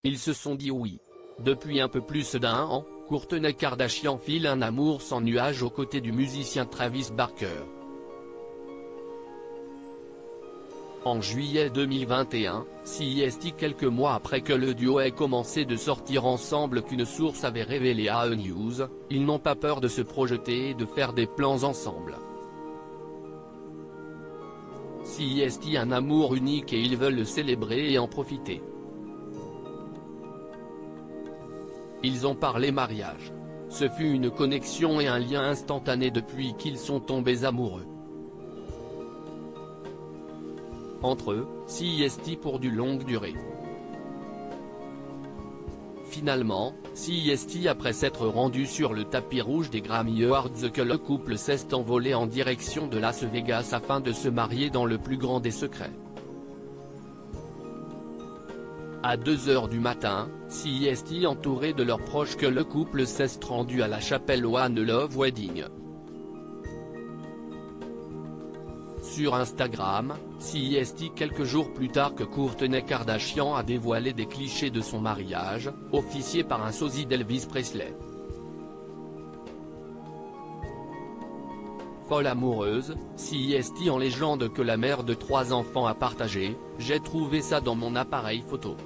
Ils se sont dit oui. Depuis un peu plus d'un an, Kourtney Kardashian file un amour sans nuage aux côtés du musicien Travis Barker. En juillet 2021, CEST quelques mois après que le duo ait commencé de sortir ensemble qu'une source avait révélé à E! News, ils n'ont pas peur de se projeter et de faire des plans ensemble. CEST un amour unique et ils veulent le célébrer et en profiter. Ils ont parlé mariage. Ce fut une connexion et un lien instantané depuis qu'ils sont tombés amoureux. Entre eux, CEST pour du longue durée. Finalement, CEST après s'être rendu sur le tapis rouge des Grammy Awards que le couple s'est envolé en direction de Las Vegas afin de se marier dans le plus grand des secrets. À 2h du matin, CEST entouré de leurs proches que le couple s'est rendu à la chapelle One Love Wedding. Sur Instagram, CEST quelques jours plus tard que Kourtney Kardashian a dévoilé des clichés de son mariage, officié par un sosie d'Elvis Presley. Folle amoureuse, CEST en légende que la mère de 3 enfants a partagé, j'ai trouvé ça dans mon appareil photo.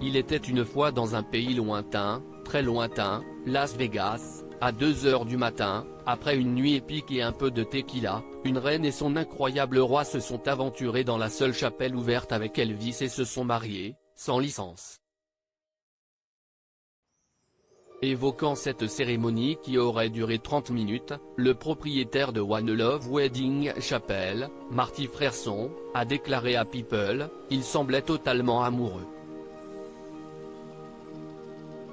Il était une fois dans un pays lointain, très lointain, Las Vegas, à 2h du matin, après une nuit épique et un peu de tequila, une reine et son incroyable roi se sont aventurés dans la seule chapelle ouverte avec Elvis et se sont mariés, sans licence. Évoquant cette cérémonie qui aurait duré 30 minutes, le propriétaire de One Love Wedding Chapel, Marty Frerson, a déclaré à People, il semblait totalement amoureux.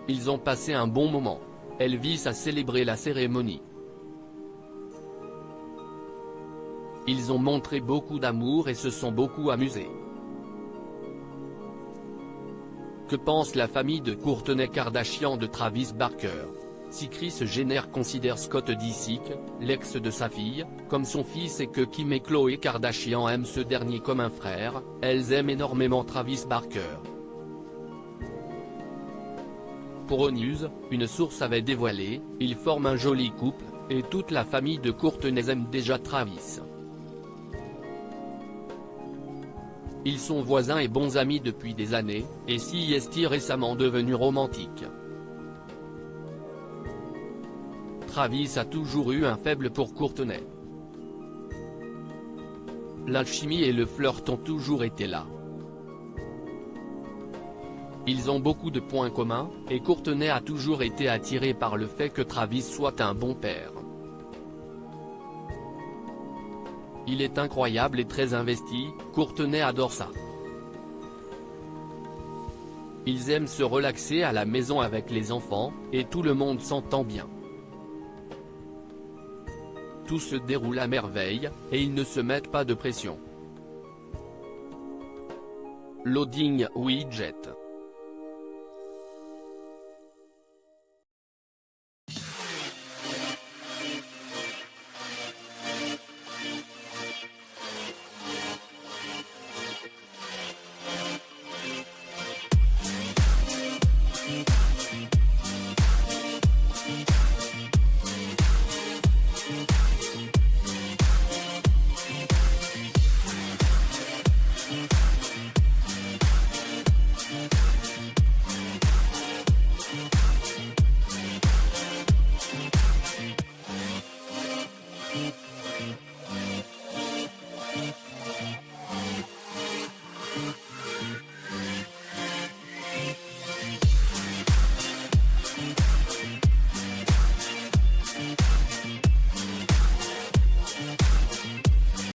Ils ont passé un bon moment. Elvis a célébré la cérémonie. Ils ont montré beaucoup d'amour et se sont beaucoup amusés. Que pense la famille de Kourtney Kardashian de Travis Barker? Si Kris Jenner considère Scott Disick, l'ex de sa fille, comme son fils et que Kim et Khloé Kardashian aiment ce dernier comme un frère, elles aiment énormément Travis Barker. Pour E! News, une source avait dévoilé, ils forment un joli couple, et toute la famille de Kourtney aime déjà Travis. Ils sont voisins et bons amis depuis des années, et CEST récemment devenu romantique. Travis a toujours eu un faible pour Kourtney. L'alchimie et le flirt ont toujours été là. Ils ont beaucoup de points communs, et Kourtney a toujours été attirée par le fait que Travis soit un bon père. Il est incroyable et très investi, Kourtney adore ça. Ils aiment se relaxer à la maison avec les enfants, et tout le monde s'entend bien. Tout se déroule à merveille, et ils ne se mettent pas de pression. Loading Widget.